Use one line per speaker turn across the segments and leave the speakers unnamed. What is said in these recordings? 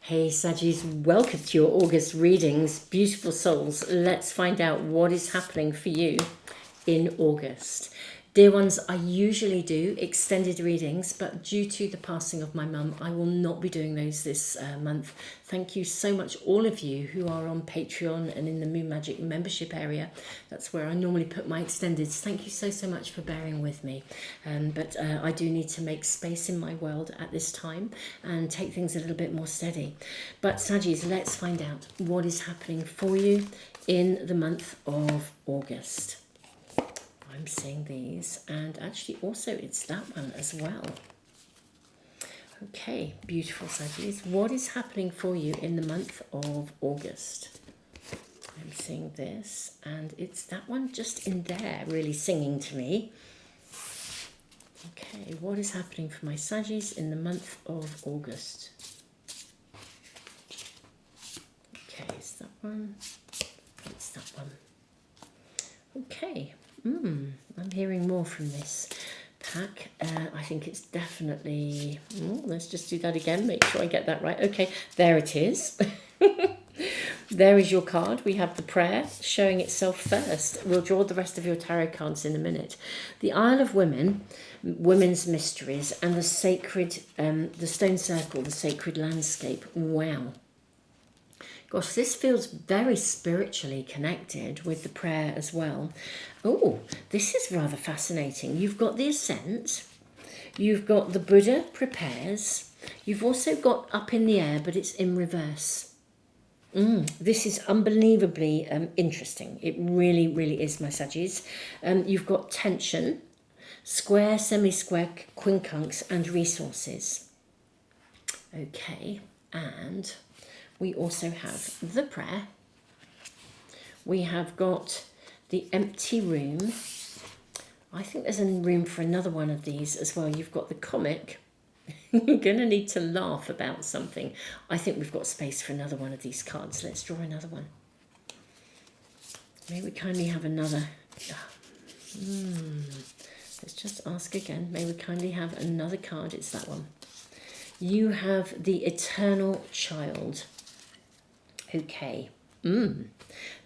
Hey Saggies, welcome to your August readings. Beautiful souls, let's find out what is happening for you in August. Dear ones, I usually do extended readings, but due to the passing of my mum, I will not be doing those this month. Thank you so much, all of you who are on Patreon and in the Moon Magic membership area. That's where I normally put my extendeds. Thank you so much for bearing with me. But I do need to make space in my world at this time and take things a little bit more steady. But Saggies, let's find out what is happening for you in the month of August. I'm seeing these, and actually also it's that one as well. Okay, beautiful Saggies. What is happening for you in the month of August? I'm seeing this, and it's that one just in there really singing to me. Okay, what is happening for my Saggies in the month of August? Okay, it's that one. It's that one. Okay. I'm hearing more from this pack. I think it's definitely... let's just do that again, make sure I get that right. Okay, there it is. There is your card. We have the prayer showing itself first. We'll draw the rest of your tarot cards in a minute. The Isle of Women, Women's Mysteries, and the sacred, the stone circle, the sacred landscape. Wow. Gosh, this feels very spiritually connected with the prayer as well. Oh, this is rather fascinating. You've got the Ascent. You've got the Buddha prepares. You've also got Up in the Air, but it's in reverse. This is unbelievably interesting. It really, really is, my Saggies. You've got Tension, Square, Semi-Square, Quincunx, and Resources. Okay, and... we also have the prayer. We have got the empty room. I think there's a room for another one of these as well. You've got the comic. You're going to need to laugh about something. I think we've got space for another one of these cards. Let's draw another one. May we kindly have another... Let's just ask again. May we kindly have another card. It's that one. You have the Eternal Child. Okay,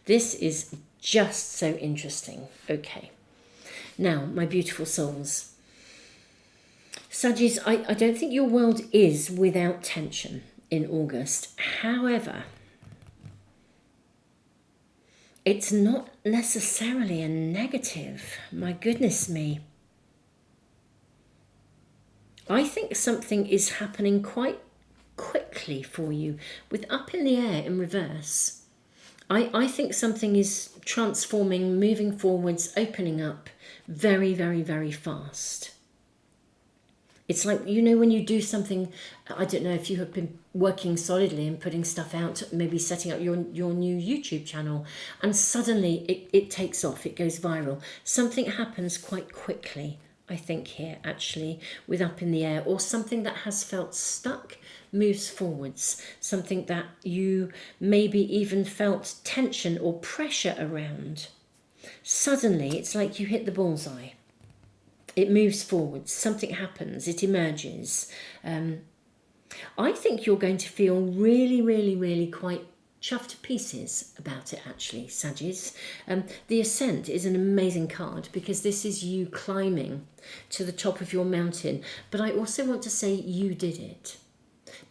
this is just so interesting. Okay, now, my beautiful souls. Saggies, I don't think your world is without tension in August. However, it's not necessarily a negative. My goodness me. I think something is happening quite quickly for you with Up in the Air in reverse. I think something is transforming, moving forwards, opening up very, very, very fast. It's like, you know, when you do something, I don't know if you have been working solidly and putting stuff out, maybe setting up your new YouTube channel, and suddenly it takes off, it goes viral. Something happens quite quickly, I think here, actually, with Up in the Air, or something that has felt stuck moves forwards, something that you maybe even felt tension or pressure around. Suddenly, it's like you hit the bullseye. It moves forwards, something happens, it emerges. I think you're going to feel really, really, really quite chuffed to pieces about it, actually, Saggies. The Ascent is an amazing card because this is you climbing to the top of your mountain. But I also want to say you did it.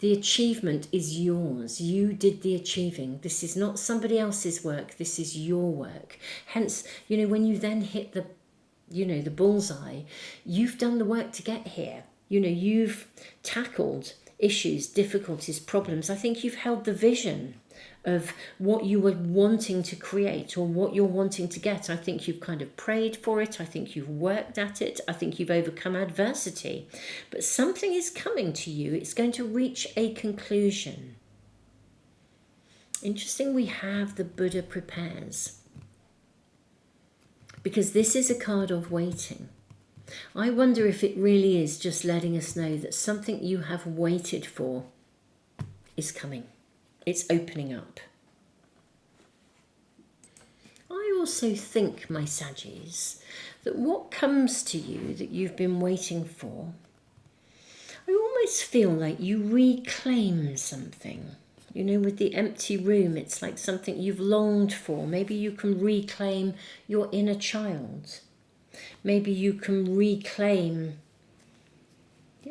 The achievement is yours. You did the achieving. This is not somebody else's work. This is your work. Hence, you know, when you then hit the, you know, the bullseye, you've done the work to get here. You know, you've tackled issues, difficulties, problems. I think you've held the vision of what you were wanting to create or what you're wanting to get. I think you've kind of prayed for it. I think you've worked at it. I think you've overcome adversity. But something is coming to you. It's going to reach a conclusion. Interesting, we have the Buddha prepares. Because this is a card of waiting. I wonder if it really is just letting us know that something you have waited for is coming. It's opening up. I also think, my Saggies, that what comes to you that you've been waiting for, I almost almost feel like you reclaim something. You know, with the empty room, it's like something you've longed for. Maybe you can reclaim your inner child. Maybe you can reclaim,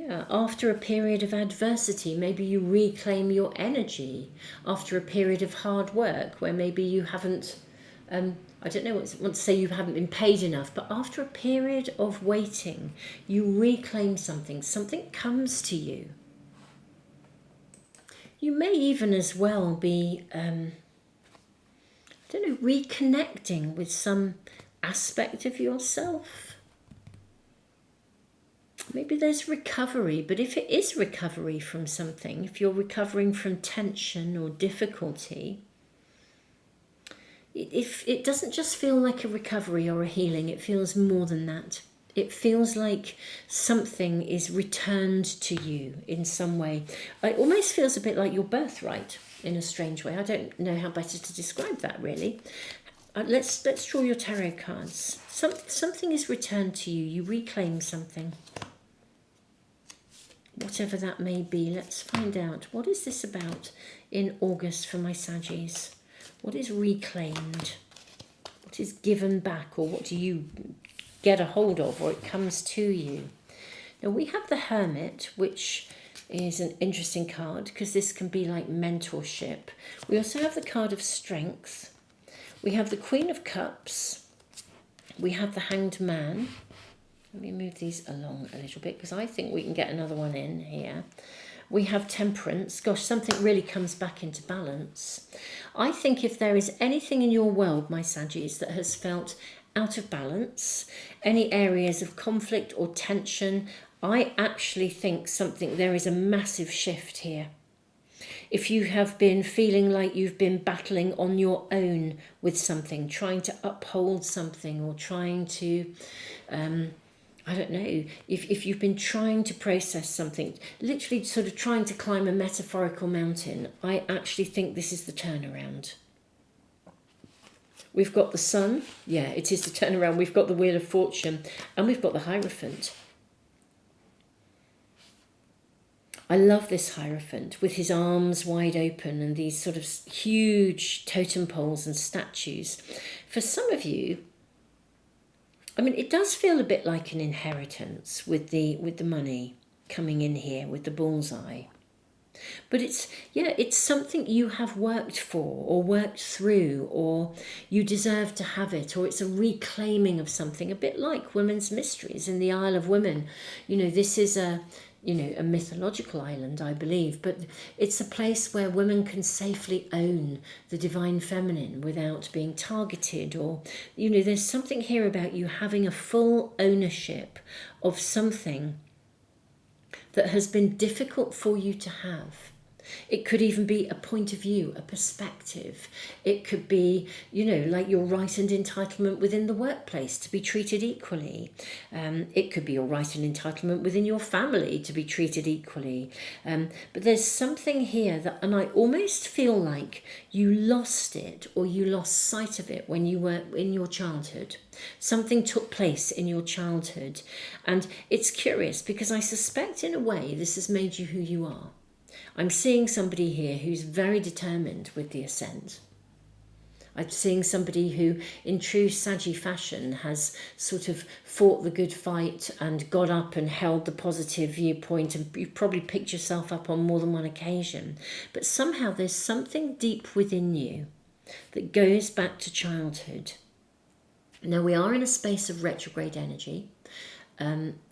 after a period of adversity, maybe you reclaim your energy after a period of hard work where maybe you haven't, I don't know what to say, you haven't been paid enough, but after a period of waiting, you reclaim something. Something comes to you. You may even as well be, reconnecting with some aspect of yourself. Maybe there's recovery, but if it is recovery from something, if you're recovering from tension or difficulty, it doesn't just feel like a recovery or a healing, it feels more than that. It feels like something is returned to you in some way. It almost feels a bit like your birthright in a strange way. I don't know how better to describe that, really. Let's draw your tarot cards. Something is returned to you. You reclaim something. Whatever that may be, let's find out. What is this about in August for my Saggies? What is reclaimed? What is given back, or what do you get a hold of, or it comes to you? Now we have the Hermit, which is an interesting card because this can be like mentorship. We also have the card of Strength. We have the Queen of Cups. We have the Hanged Man. Let me move these along a little bit because I think we can get another one in here. We have Temperance. Gosh, something really comes back into balance. I think if there is anything in your world, my Saggies, that has felt out of balance, any areas of conflict or tension, I actually think there is a massive shift here. If you have been feeling like you've been battling on your own with something, trying to uphold something, or trying to, I don't know, if you've been trying to process something, literally sort of trying to climb a metaphorical mountain, I actually think this is the turnaround. We've got the Sun. Yeah, it is the turnaround. We've got the Wheel of Fortune, and we've got the Hierophant. I love this Hierophant with his arms wide open and these sort of huge totem poles and statues. For some of you, I mean, it does feel a bit like an inheritance with the money coming in here with the bullseye. But it's something you have worked for or worked through, or you deserve to have it, or it's a reclaiming of something, a bit like Women's Mysteries in the Isle of Women. You know, this is a mythological island, I believe, but it's a place where women can safely own the divine feminine without being targeted, or, there's something here about you having a full ownership of something that has been difficult for you to have. It could even be a point of view, a perspective. It could be, like your right and entitlement within the workplace to be treated equally. It could be your right and entitlement within your family to be treated equally. But there's something here and I almost feel like you lost it, or you lost sight of it when you were in your childhood. Something took place in your childhood. And it's curious because I suspect in a way this has made you who you are. I'm seeing somebody here who's very determined with the ascent. I'm seeing somebody who, in true Saggy fashion, has sort of fought the good fight and got up and held the positive viewpoint, and you've probably picked yourself up on more than one occasion. But somehow there's something deep within you that goes back to childhood. Now, we are in a space of retrograde energy.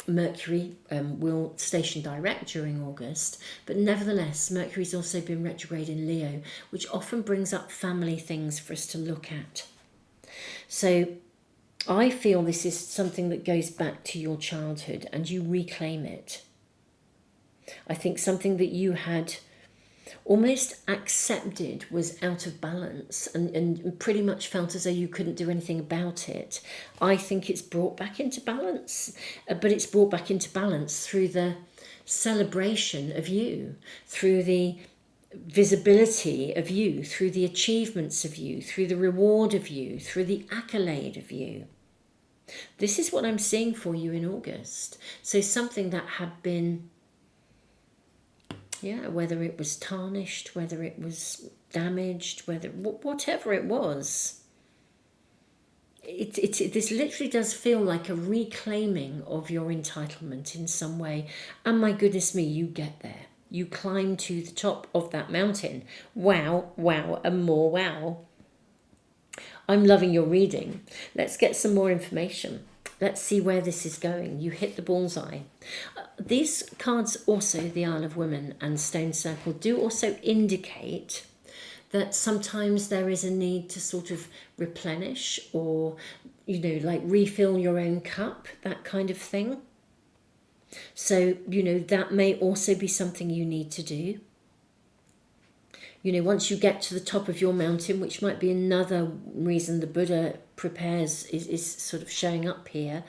Mercury will station direct during August, but nevertheless Mercury's also been retrograde in Leo, which often brings up family things for us to look at. So I feel this is something that goes back to your childhood and you reclaim it. I think something that you had almost accepted was out of balance and pretty much felt as though you couldn't do anything about it. I think it's brought back into balance, but it's brought back into balance through the celebration of you, through the visibility of you, through the achievements of you, through the reward of you, through the accolade of you. This is what I'm seeing for you in August. So something that had been Yeah, whether it was tarnished, whether it was damaged, whatever it was. This literally does feel like a reclaiming of your entitlement in some way. And my goodness me, you get there. You climb to the top of that mountain. Wow, wow, and more wow. I'm loving your reading. Let's get some more information. Let's see where this is going. You hit the bullseye. These cards also, the Isle of Women and Stone Circle, do also indicate that sometimes there is a need to sort of replenish or, like refill your own cup, that kind of thing. So, that may also be something you need to do. Once you get to the top of your mountain, which might be another reason the Buddha prepares, is sort of showing up here.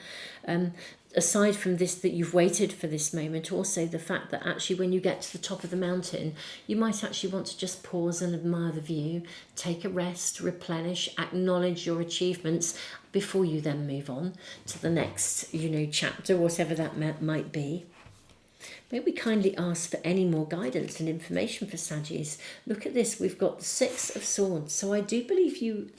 Aside from this, that you've waited for this moment, also the fact that actually when you get to the top of the mountain, you might actually want to just pause and admire the view, take a rest, replenish, acknowledge your achievements before you then move on to the next, chapter, whatever that might be. May we kindly ask for any more guidance and information for Saggies. Look at this, we've got the Six of Swords. So I do believe you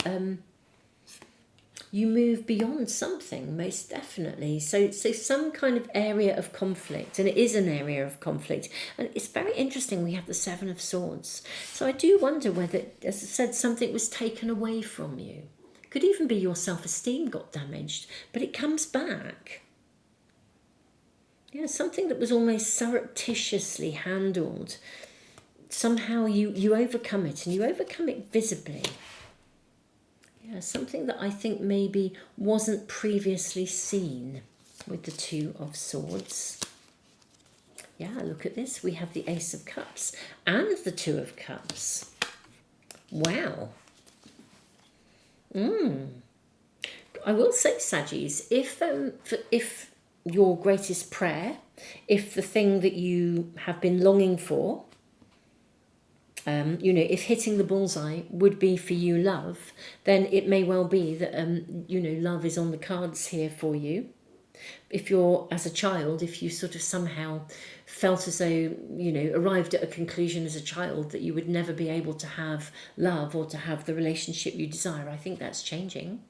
move beyond something, most definitely. So some kind of area of conflict, and it is an area of conflict. And it's very interesting, we have the Seven of Swords. So I do wonder whether, as I said, something was taken away from you. Could even be your self-esteem got damaged, but it comes back. Yeah, something that was almost surreptitiously handled. Somehow you overcome it, and you overcome it visibly. Yeah, something that I think maybe wasn't previously seen with the Two of Swords. Yeah, look at this. We have the Ace of Cups and the Two of Cups. Wow. I will say, Saggies, if your greatest prayer, if the thing that you have been longing for, if hitting the bullseye would be for you love, then it may well be that, love is on the cards here for you. If you're, as a child, if you sort of somehow felt as though, arrived at a conclusion as a child that you would never be able to have love or to have the relationship you desire, I think that's changing.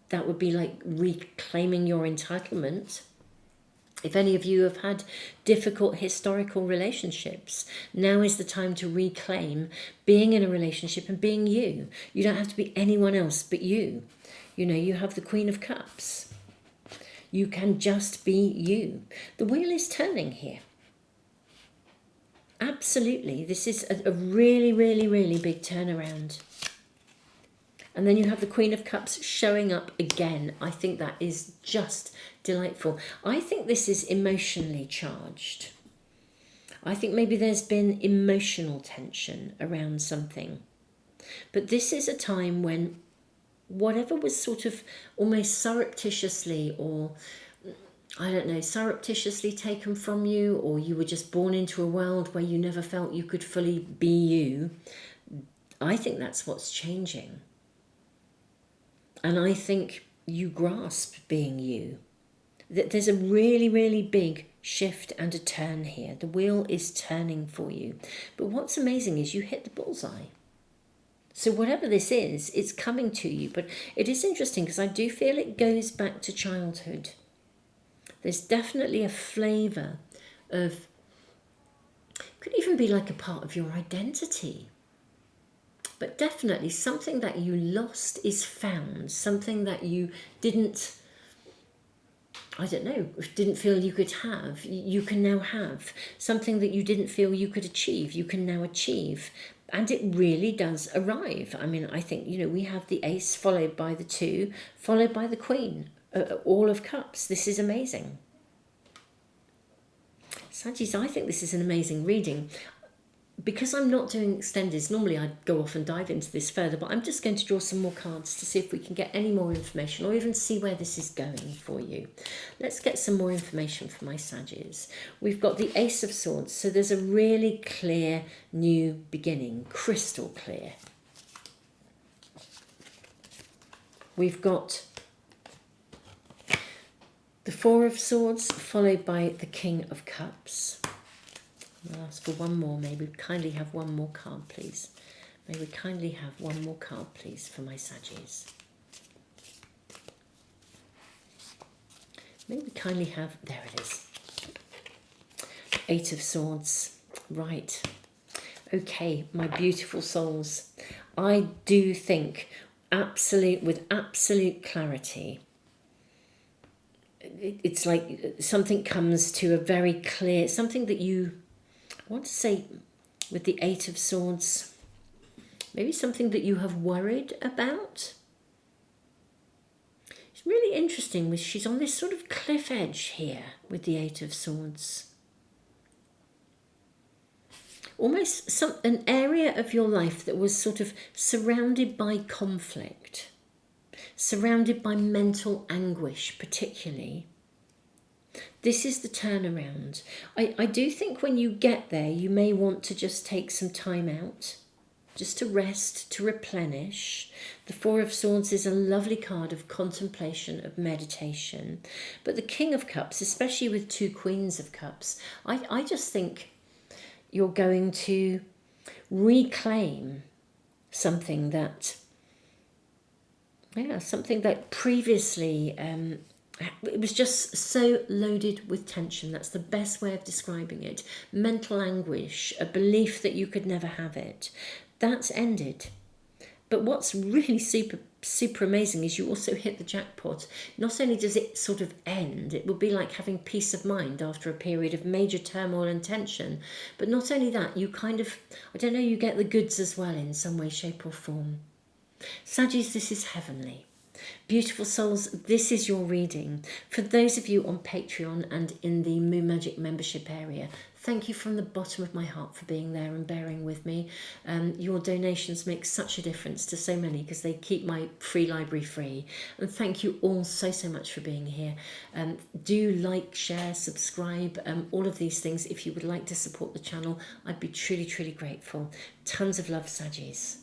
That would be like reclaiming your entitlement. If any of you have had difficult historical relationships, now is the time to reclaim being in a relationship and being you. You don't have to be anyone else but you. You have the Queen of Cups. You can just be you. The wheel is turning here. Absolutely. This is a really, really, really big turnaround. And then you have the Queen of Cups showing up again. I think that is just delightful. I think this is emotionally charged. I think maybe there's been emotional tension around something. But this is a time when whatever was sort of almost surreptitiously, or I don't know, surreptitiously taken from you, or you were just born into a world where you never felt you could fully be you, I think that's what's changing. And I think you grasp being you. There's a really, really big shift and a turn here. The wheel is turning for you. But what's amazing is you hit the bullseye. So whatever this is, it's coming to you. But it is interesting because I do feel it goes back to childhood. There's definitely a flavour of, could even be like a part of your identity. But definitely something that you lost is found, something that you didn't feel you could have, you can now have. Something that you didn't feel you could achieve, you can now achieve. And it really does arrive. I mean, I think, we have the Ace followed by the Two, followed by the Queen, all of Cups. This is amazing. Saggies, I think this is an amazing reading. Because I'm not doing extendeds, normally I'd go off and dive into this further, but I'm just going to draw some more cards to see if we can get any more information or even see where this is going for you. Let's get some more information for my Saggies. We've got the Ace of Swords, so there's a really clear new beginning, crystal clear. We've got the Four of Swords followed by the King of Cups. I'll ask for one more. May we kindly have one more card, please? May we kindly have one more card, please, for my Saggies? May we kindly have... There it is. Eight of Swords. Right. Okay, my beautiful souls. I do think with absolute clarity, it's like something comes to a very clear, something that you, I want to say with the Eight of Swords, maybe something that you have worried about. It's really interesting, she's on this sort of cliff edge here with the Eight of Swords. Almost an area of your life that was sort of surrounded by conflict, surrounded by mental anguish particularly. This is the turnaround. I do think when you get there, you may want to just take some time out, just to rest, to replenish. The Four of Swords is a lovely card of contemplation, of meditation. But the King of Cups, especially with two Queens of Cups, I just think you're going to reclaim something that, something that previously, it was just so loaded with tension. That's the best way of describing it. Mental anguish, a belief that you could never have it. That's ended. But what's really super amazing is you also hit the jackpot. Not only does it sort of end, it will be like having peace of mind after a period of major turmoil and tension. But not only that, you kind of, I don't know, you get the goods as well in some way, shape or form. Saggies, this is heavenly. Beautiful souls, this is your reading. For those of you on Patreon and in the Moon Magic membership area, thank you from the bottom of my heart for being there and bearing with me. Your donations make such a difference to so many because they keep my free library free. And thank you all so much for being here. Do like, share, subscribe, all of these things. If you would like to support the channel, I'd be truly grateful. Tons of love, Saggies.